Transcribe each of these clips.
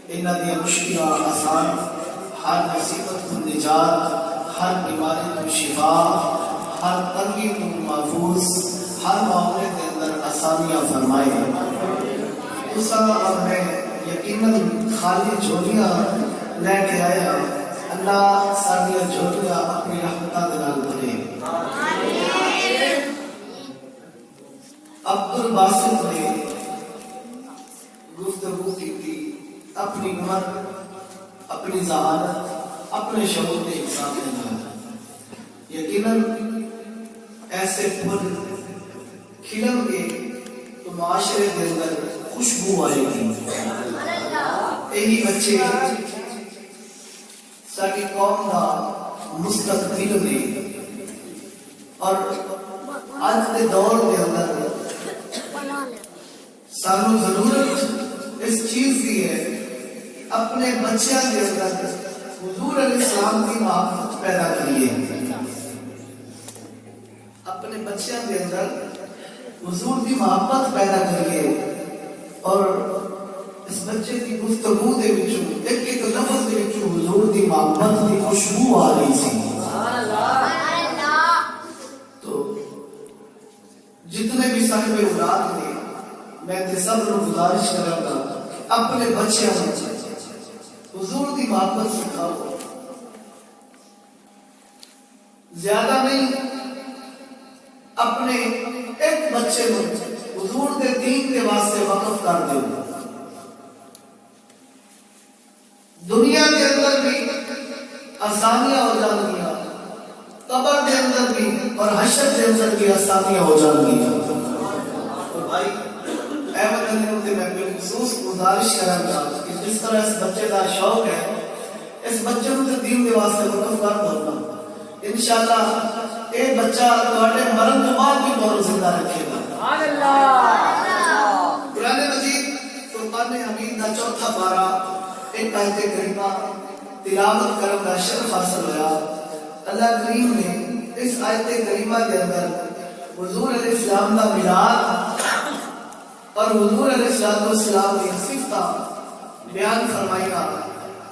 इन्हां दी मुश्किलां आसान, हर मुसीबत को निजात, हर बीमारी को शिफा, हर तंगी को महफूज, हर मामले के अंदर आसानियां फरमाए। तुसा और मैं यकीनन खाली झोलियां लेके आया, अल्लाह साडियां झोलियां अपनी रहमतां दे नाल भरे। अब्दुल बासित ने गुफ्तगू की थी अपनी उम्र, अपनी ज़हानत, अपने शऊर के हिसाब से। यकीनन ऐसे फूल खिलेंगे तो माशरे के अंदर खुशबू आएगी। यही बच्चे साडी कौम का मुस्तकबिल ने, और आज के दौर के अंदर सानू जरूरत इस चीज की है, अपने बच्चों के अंदर हुजूर अलैहिस्सलाम की मोहब्बत पैदा करिए। अपने बच्चों के अंदर हुजूर की मोहब्बत पैदा करिए, और इस बच्चे की गुफ्तगू के विचों एक एक लफ्ज के विचों हुजूर की मोहब्बत की खुशबू आ रही थी। तो जितने भी साहिब औलाद ने, मैं सब गुजारिश करूंगा अपने बच्चों को हुजूर की मोहब्बत सिखाओ। ज्यादा नहीं, अपने एक बच्चे को हुजूर के दीन के वास्ते वक़्फ कर दो। दुनिया के अंदर भी आसानियां हो जाएंगी, कब्र के अंदर भी और हशर के अंदर भी आसानियां हो जाएंगी। तो भाई मैं बिलखुसूस गुजारिश करूंगा कि जिस तरह इस बच्चे का शौक है, इस बच्चे को दीन के वास्ते वक़्फ कर दो। इंशाअल्लाह ये बच्चा तुम्हारे मरण के बाद भी बहुत जिंदा रखेगा। कुरान मजीद फुरकान हमीद का चौथा पारा एक आयत करीमा तिलावत करने का शर्फ हासिल हुआ। अल्लाह करीम ने इस आयत करीमा के अंदर हुजूर अलैहिस्सलाम का मिलाद और हुजूर अलैहिस्सलाम की सिफता बयान फरमाया,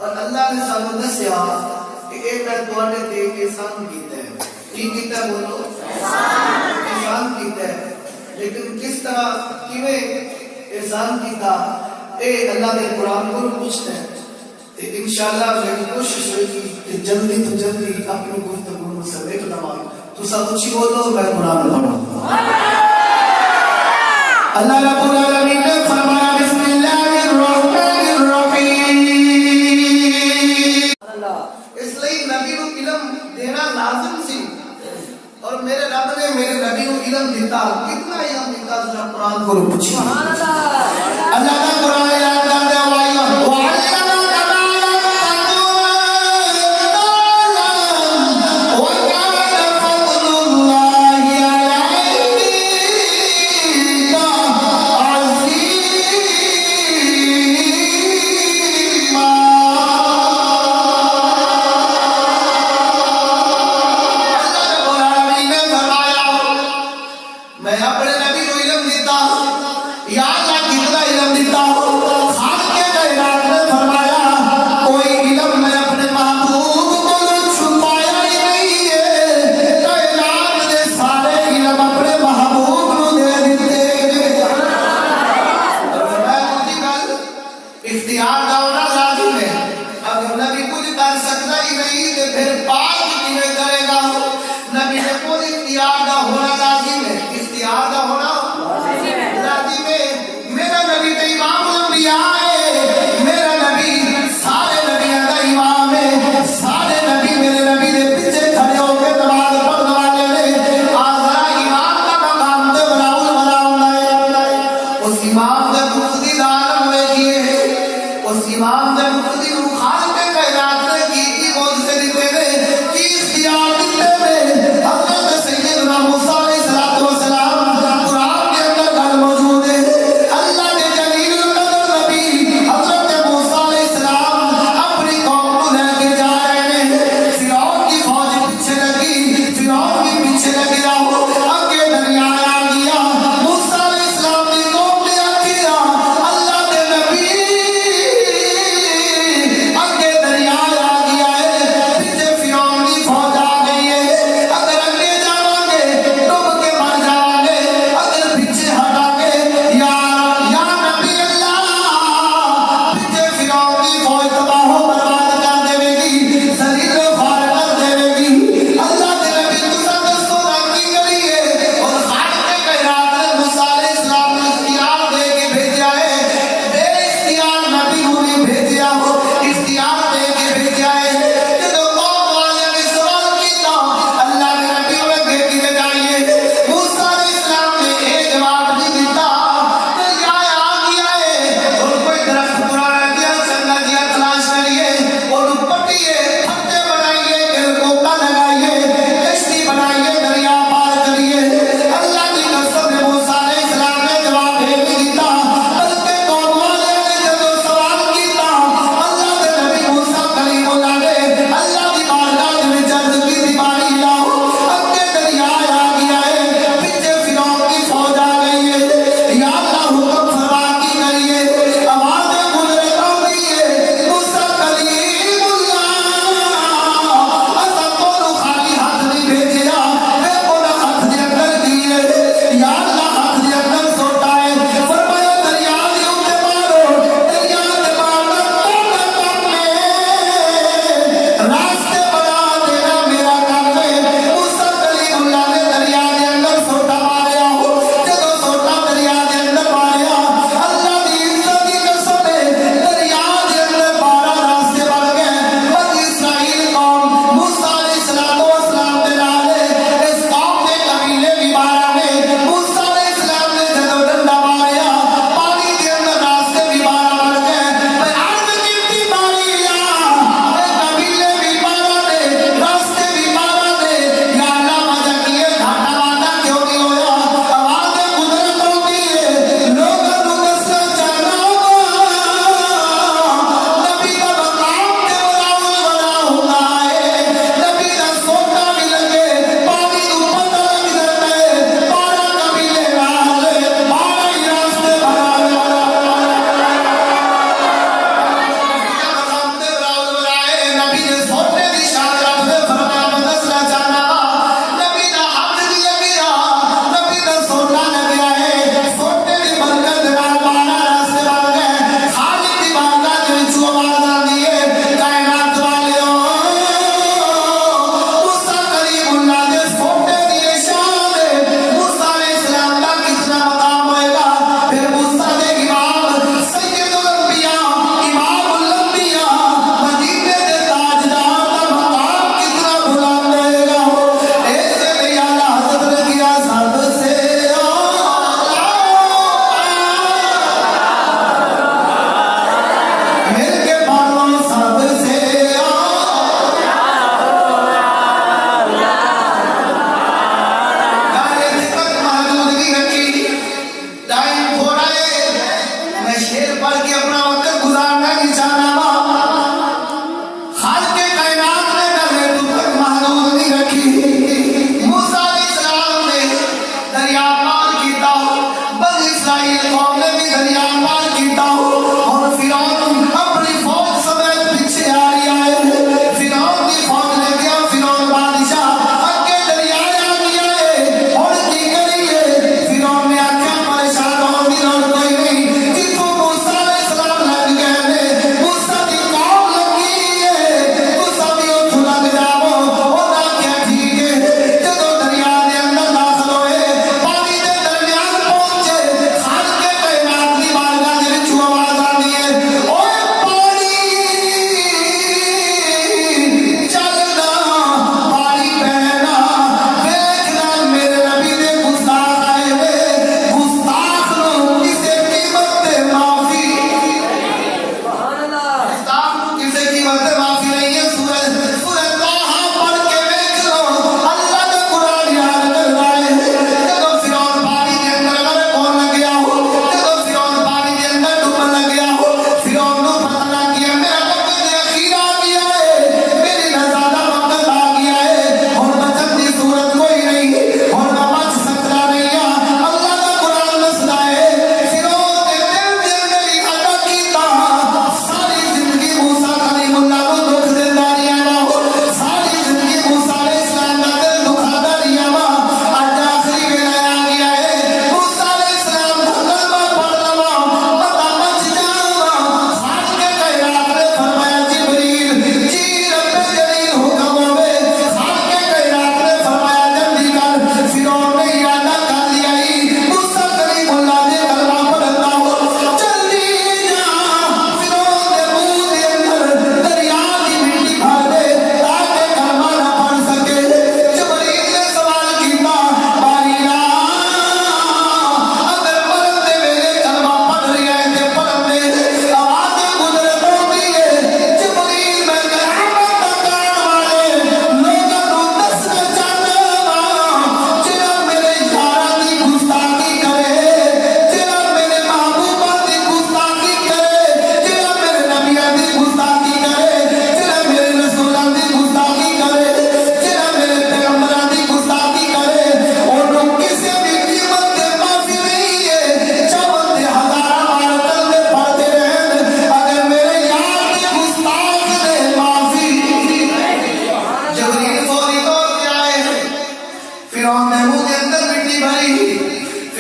और अल्लाह ने सानू दस्या कि ए मैं तुहाडे ते एहसान कीता है। की कीता? बोलो, एहसान कीता है। लेकिन किस तरह, किवें एहसान कीता, ए अल्लाह के कुरान को पूछते हैं। तो इंशाअल्लाह मेरी कोशिश होगी कि जल्दी तो जल्दी अपनी गुफ्तगू में समेट लवा। तो सब अच्छी बोलो, मैं कुरान पढ़ूं। अल्लाह रब्बुल आलमीन ने फरमाया बिस्मिल्लाहिर्रहमानिर्रहीम। इसलिए नबी को इल्म देना लाजिम सी, और मेरे रब ने मेरे नबी को इल्म दिता। कितना इल्म दिता? जरा कुरान को पूछिए। सुभान अल्लाह। अल्लाह का कुरान याद करते हैं, मैं अपने नबी को इल्म देता। या अल्लाह कितना इल्म देता हो।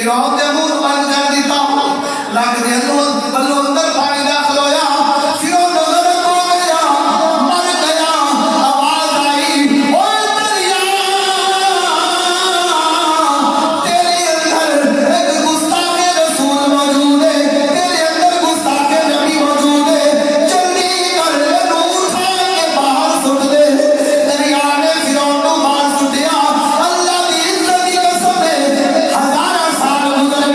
फिरौन दे मुंह बंद कर दिता लग दे बल्लो अंदर पानी दाखिल होया फिरौन गरक हो गया मर गया आवाज आई ओए दरिया तेरे अंदर एक गुस्ताख रसूल मौजूद है तेरे अंदर गुस्ताख नबी मौजूद है जल्दी कर नू उठा के बाहर सुट दे दरिया ने फिरौन को बाहर सुटिया अल्लाह की इज्जत की कसम है हजारों साल गुजरे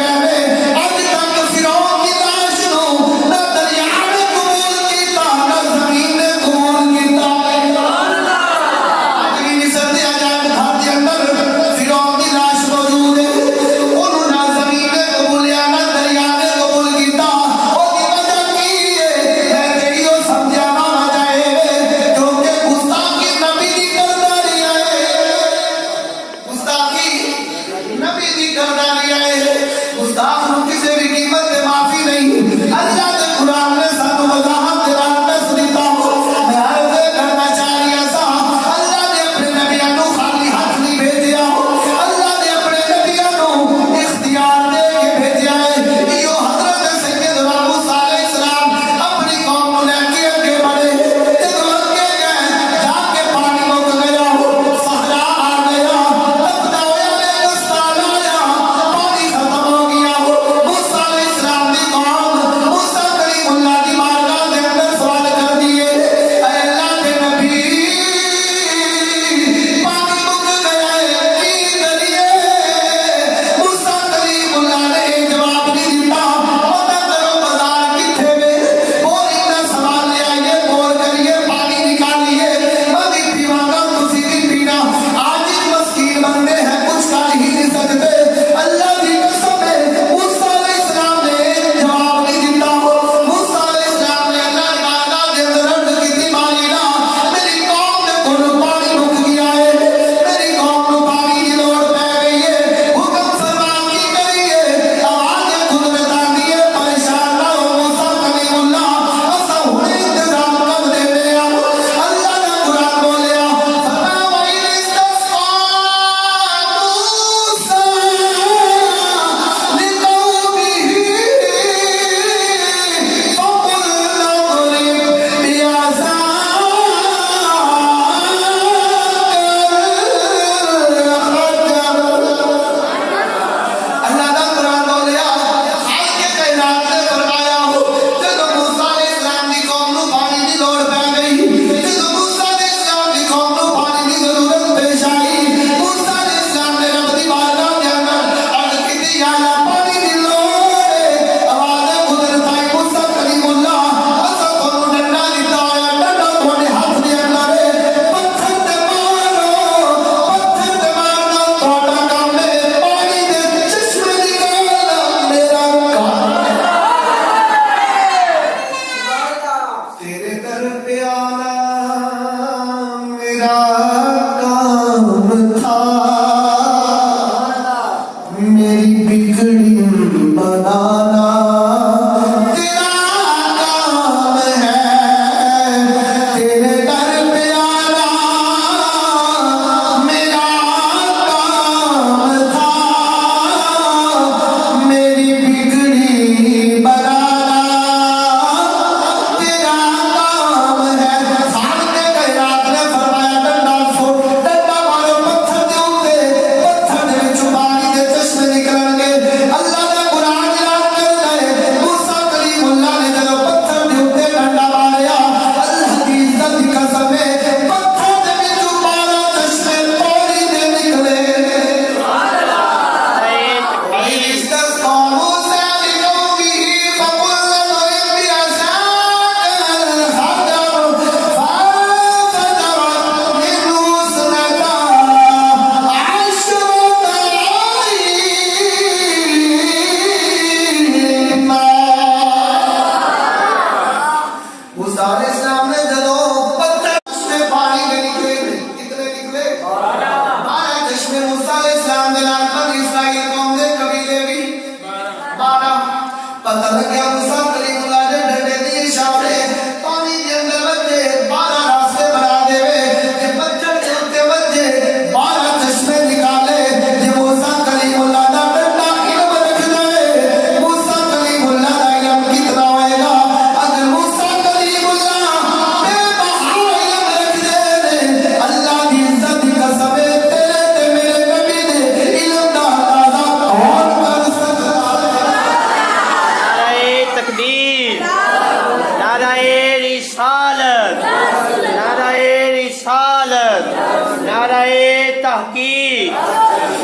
अल्लाह की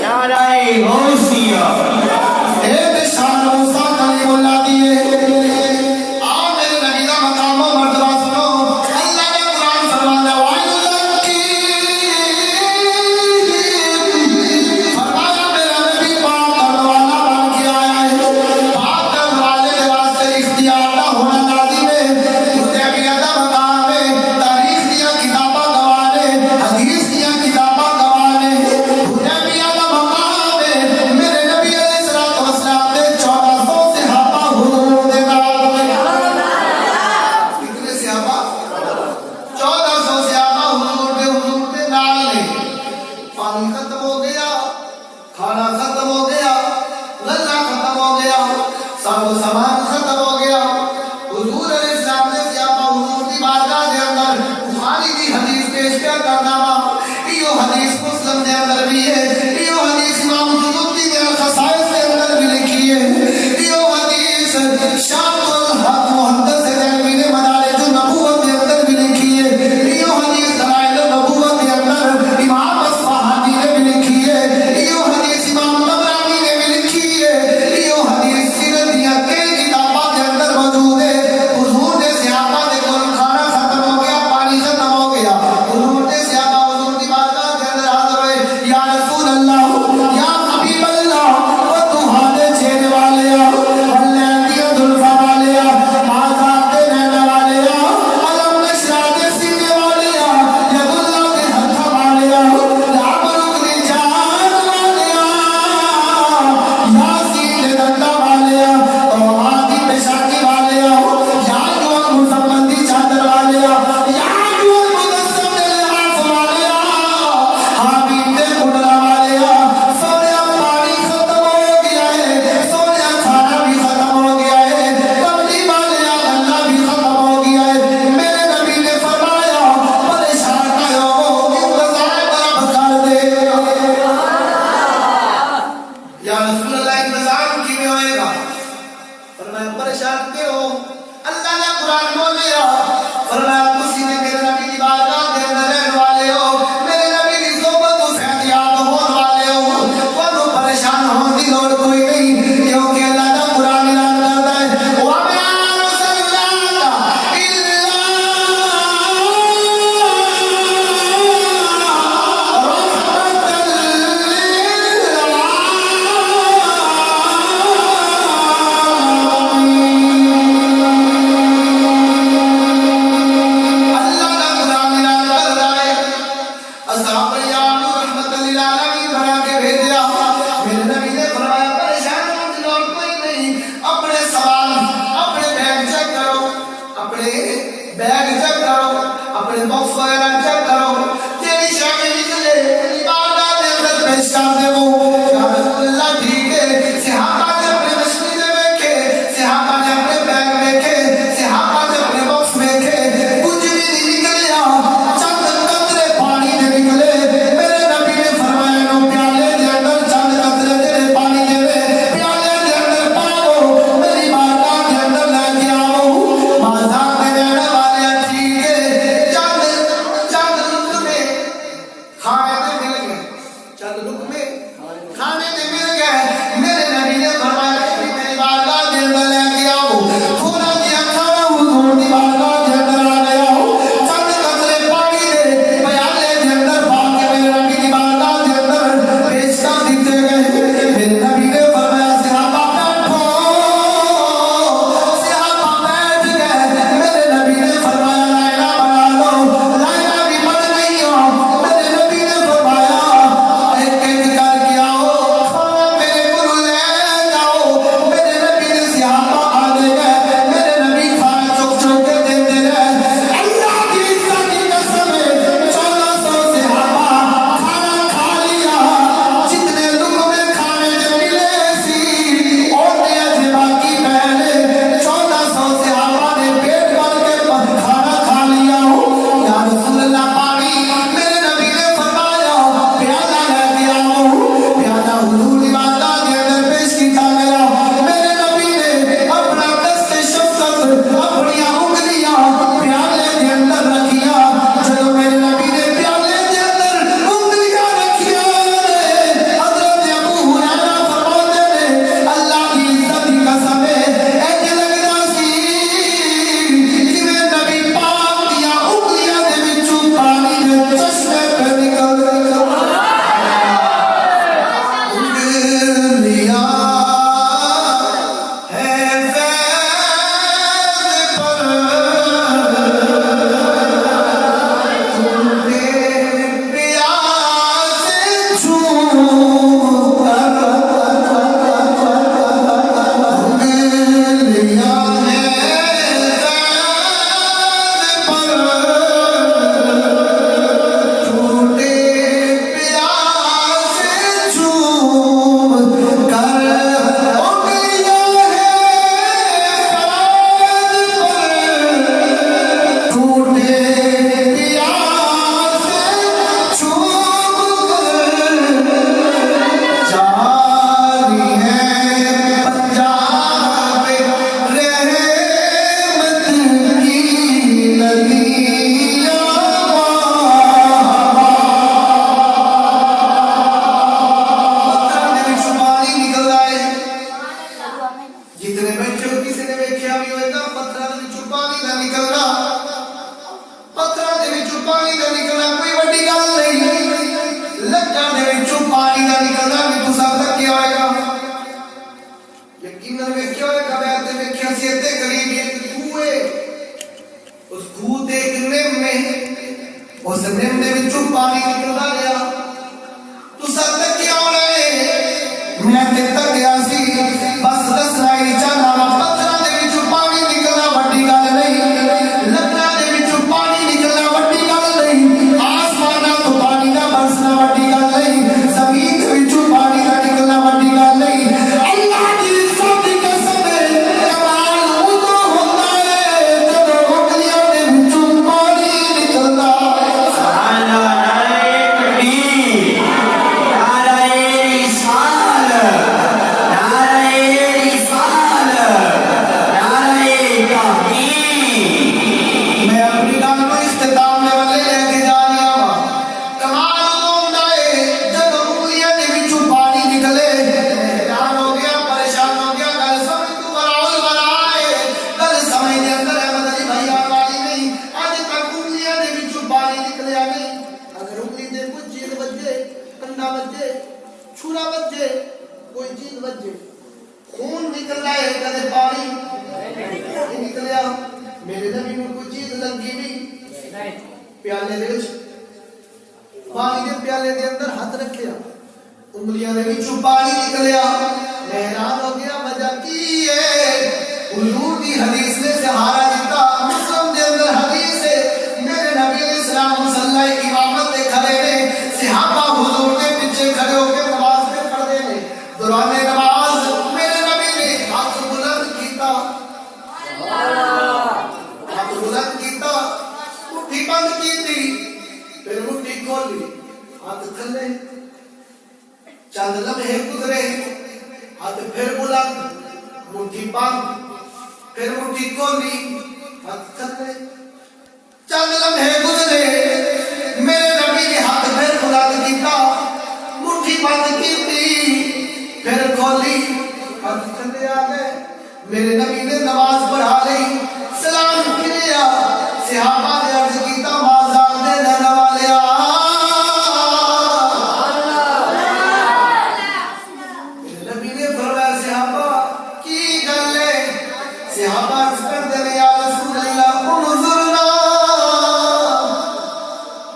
नाराए गौसिया। एक शान मूसा कलीमुल्लाह दिए आ मेरे नबी दा मकाम और मर्तबा सुनो। अल्लाह ने कुरान फरमाया वाइलकी फरमाया मेरा नबी पाक करने वाला बन के आया है। पाक करने वाले के वास्ते इख्तियार ना होना लाजिम है। हुदैबिया दा मकाम है। तारीख दिया किताबां गवाह ने, हदीस दिया किताबां गवाह ने। हुदैबिया दा मकाम है। मेरे नबी अलैहिस्सलातु वस्सलाम ने 1400 सहाबा हुजूर दे नाल कितने सहाबा 1400 सहाबा हुजूर दे नाल ने। पानी खत्म हो गया, खाना खत्म हो गया, गल्ला खत्म हो गया, सारो सामान खत्म हो गया। हुजूर अलैहिस्सलाम ने सहाबा हुजूर दी बारगाह दे अंदर बुखारी दी हदीस पेश करना वा। यो हदीस मुस्लिम दे अंदर भी है। यो हदीस इमाम सुयूती ने खसाइस के अंदर भी लिखी है। यो हदीस शामुल हक मुहद्दिस देलवी ने मदारिज नबुव्वत के अंदर भी लिखी है। यो हदीस दलाइल नबुव्वत के अंदर इमाम अस्फहानी ने भी लिखी है। यो हदीस इमाम तबरानी ने भी लिखी है। यो हदीस सीरत दिया कई किताबों के अंदर मौजूद है। हुजूर ने सहाबा दे कोल खाना खत्म हो गया, पानी खत्म हो गया। हुजूर ने सहाबा हुजूर की बारगाह के अंदर हाजिर हुए। या रसूल अल्लाह, या हबीब अल्लाह, वो तुम्हारे छेने वाले आ, वल्ले दिया दुल्फा वाले आ, माज़ा के रहने वाले आ, अलम नशरा के सीने वाले आ, यदुल्लाह के हथ वाले आ, लामरुक के जान वाले आ, यासीन के दंदा वाले आ, तौहादी पेशानी वाले आ, या जुअल मुसम्मदी चादर वाले आ, या जुअल मुदस्सम के लिबास वाले आ, हाबीब के मुडला वाले आ। सोनिया पानी खत्म हो गया है, सोनिया खाना भी खत्म हो गया है, कमली वाले आ गल्ला भी खत्म हो गया है। मेरे नबी ने फरमाया परेशान ना हो, इंतजार बराबर कर दे। या रसूल अल्लाह इंतजार किਵੇਂ होएगा? फरमाया परेशान क्यों हो? अल्लाह ने कुरान बोलिया फरमाया तुसी ने मेरे नबी की बारगाह के अंदर रहने वाले हो, मेरे नबी की सोबत तो फैज़याब होने वाले हो, तुहानू परेशान होने की लोड़ कोई नहीं, क्योंकि अल्लाह का कुरान ऐलान करता है व मा अरसलनाका इल्ला रहमतल अल्लाह का कुरान ऐलान कर रहा है। असहाब याम रहमतल लिल आलमीन बना के भेजा। मेरे नबी ने फरमाया परेशान होने की लोड़ कोई नहीं, अपने सवाल अपने बैग चेक करो, अपने बैग चेक करो, अपने बॉक्स वगैरह चेक करो, तेरी शामें निकले इबादत के अंदर पेश कर देवो। या रसूल अल्लाह ठीक है। सहाबा ने अपने मशनीदे देखे, सहाबा ने अपने बैग देखे, सहाबा ने अपने बॉक्स देखे, कुछ भी नहीं निकलिया, चंद कतरे पानी ने निकले। मेरे नबी ने फरमाया नो प्याले के अंदर चंद कतरे तेरे पानी के वे प्याले के अंदर पाओ, मेरी बारगाह के अंदर लेके आओ। माज़ा के रहने वाले आ, ठीक है। चंद चंद लुक में खाने ते मिल गए, चंद लुक में खाने ते मिल गए। विचों पानी दा निकलना कोई वड्डी गल नहीं। लक्कां दे विचों पानी दा निकलना भी तुसां तक्किया होएगा, यकीनन वेख्या होएगा। मैं ते वेख्या सी इत्थे करीब एक खूह है, उस खूह ते एक निम ने, उस निम दे विचों पानी निकलदा गया। तुसां तक्किया होना है, मैं ते तक्किया सी। बस दसना ही चाहना वा पत्थरां दे विचों पानी निकलना वड्डी गल नहीं, लक्कां दे विचों पानी निकलना वड्डी गल नहीं, आसमानां तो पानी दा बरसना वड्डी गल नहीं, ज़मीन दे विचों पानी दा निकलना वड्डी गल नहीं। अल्लाह दी इज्जत दी कसम है, कमाल उदों हुंदा है जदों उंगलियां दे विचों पानी निकलदा है। सुभान अल्लाह, नारे तकबीर, नारे रिसाल, नारे रिसाल, नारे तहकीक। मैं अपनी गल को इख्तिताम दे वाले लेके जा रहा हूं। कमाल होंदा है जदों उंगलियां दे विचों पानी निकले। हैरान हो गया, परेशान हो गया, गल समझ तू बराबर बनाए, गल समझ दे अंदर है मदनी भाई आने वाली नहीं। आज तक उंगलियां दे विचों पानी निकलिया नहीं। अगर उंगली दे कोई चीज बजे, कंडा बजे, छुरा बजे, कोई चीज बजे, खून निकल रहा है, कदे पानी नहीं निकलिया। मेरे नबी को कोई चीज लगी भी प्याले दे विच, पानी दे प्याले दे अंदर हाथ रखिया, उंगलियां दे विचों पानी निकलिया। मैं हैरान हो गया, वजह की है? हुजूर दी हदीस ने सहारा दिता। मुस्लिम दे अंदर हदीस है, मेरे नबी अलैहिस्सलाम मुसल्ला इमामत दे खड़े ने, सहाबा हुजूर के पीछे खड़े होकर नमाज में पढ़दे ने। दौरान नमाज मेरे नबी ने हाथ बुलंद कीता, हाथ बुलंद कीता, मुट्ठी बंद कीती, फिर मुट्ठी खोली, हाथ थले, चंद लम्हे गुजरे, हाथ फिर बुलंद, मुट्ठी बंद, फिर मुट्ठी खोली, हाथ थले, चंद लम्हे गुजरे, मेरे नबी ने हाथ फिर बुलंद कीता, मुट्ठी बंद कीती, फिर खोली, हाथ थले आ गए। मेरे नबी ने नमाज पढ़ा ली, सलाम किया, सहाबा ने अर्ज कीता, माज़ार दे जाने वालिया, मेरे नबी ने फरमाया, सहाबा की गल है? सहाबा अर्ज करते ने, या रसूल अल्लाह उन्जुरना,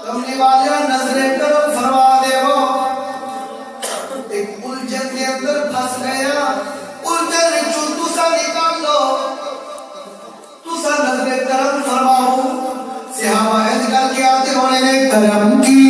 कमली वालिया नजरे करो, फरमा देवो। एक उलझन के अंदर फंस गया, उलझन विचों तुसा निकालो, तुसा नजरे करम फरमाओ। सहाबा ऐसे करके आते होने ने करम की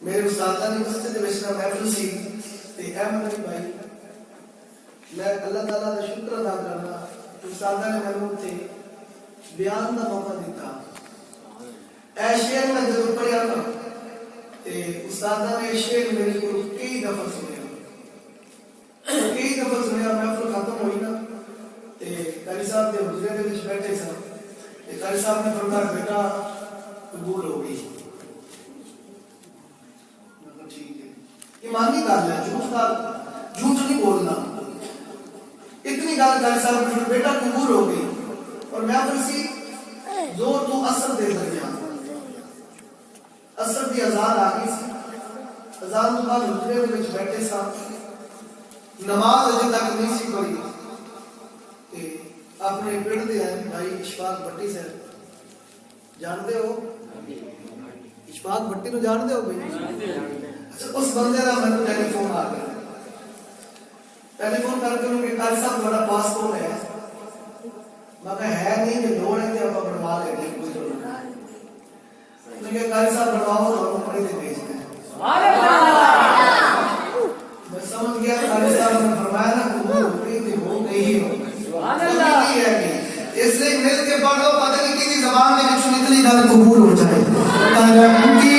मेरे उस्तादा ने मस्जिद दे विच महफिल सी ते अहमद अली भाई, मैं अल्लाह ताला दा शुक्र अदा करना, उस्तादा ने मैनूं ते बयान दा मौका दिता। ऐ शेर मैं जदों पढ़िया ना ते उस्तादा ने शेर मेरे को कई दफा सुनिया, महफिल खत्म हुई ना ते कारी साहब दे हुजरे दे विच बैठे सन ते कारी साहब ने फरमाया, बेटा कबूल हो गई। ईमानी गल है, झूठ नहीं बोलना। इतनी गल कर साहब, बेटा कबूल हो गई। और मैं फिर सी जो तू असर दे दरिया, असर की अजान आ गई सी। अजान तो बाद हुजरे दे विच बैठे सा, नमाज अजे तक नहीं सी पढ़ी ते अपने पिंड दे भाई इशफाक भट्टी साहब, जानते हो इशफाक भट्टी को जानते हो भाई? उस बंदे का मैं टेलीफोन आ गया, टेलीफोन करके उन्होंने कहा, साहब बड़ा पासपोर्ट है? मैं कहा है नहीं, कि लोड़ है तो आप बनवा लेंगे। उन्होंने कहा साहब बनवाओ तो कपड़े दे भेजते हैं। मैं समझ गया, साहब ने फरमाया पढ़ लो, पता नहीं किसी जबान में कुछ निकली गल कबूल हो जाए। करम की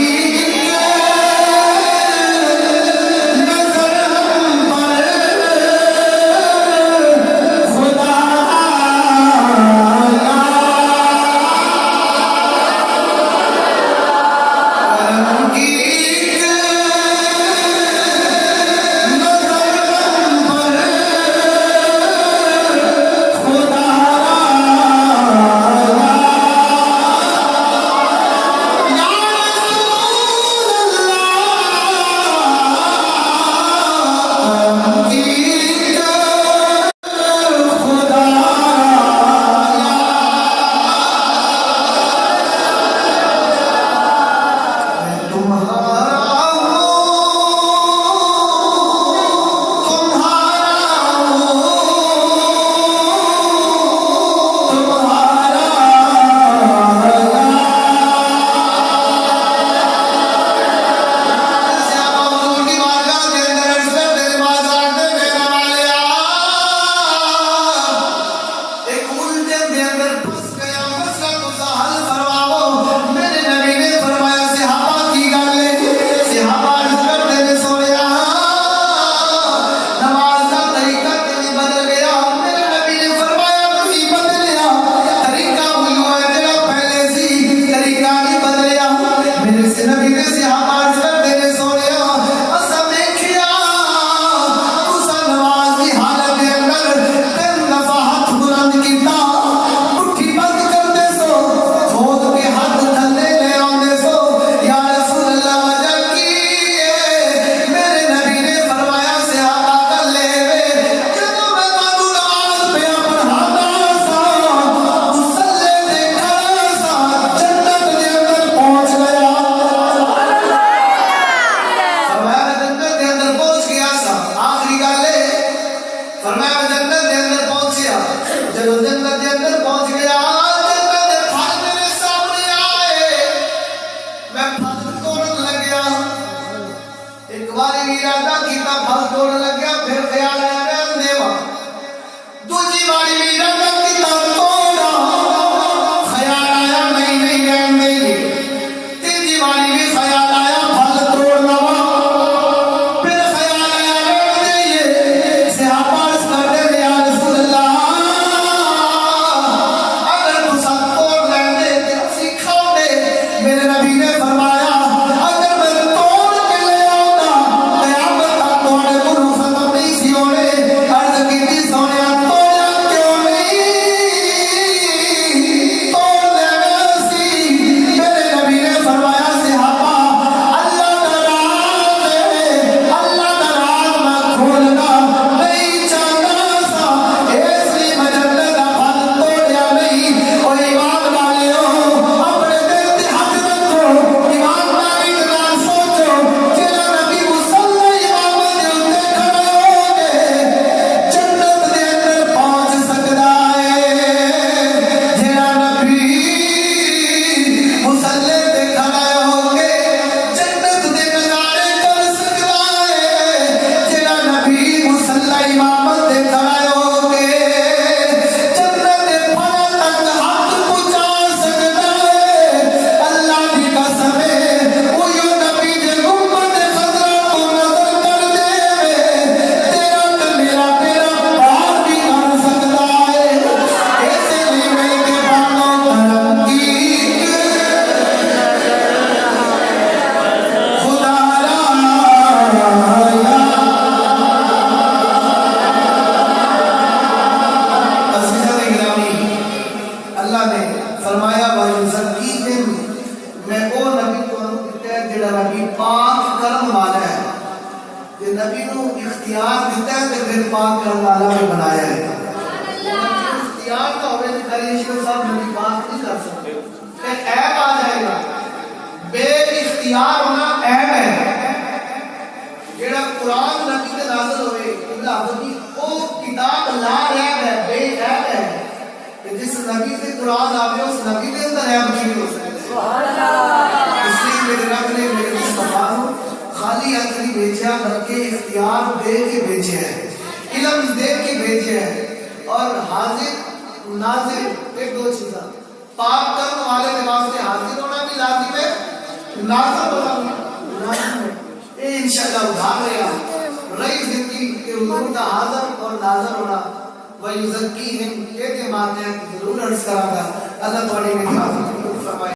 और हाजिर नाजिर एक दो चीज़ें पाक करने वाले के वास्ते हाजिर होना भी लाजिम है, नाज़िर होना भी लाजिम है। ये इंशाअल्लाह उधार रहेगा रही जिंदगी के हुजूर का हाजिर और नाज़िर होना वही ज़की है के माते जरूर अर्ज करागा। अल्लाह बड़ी में फरमाए।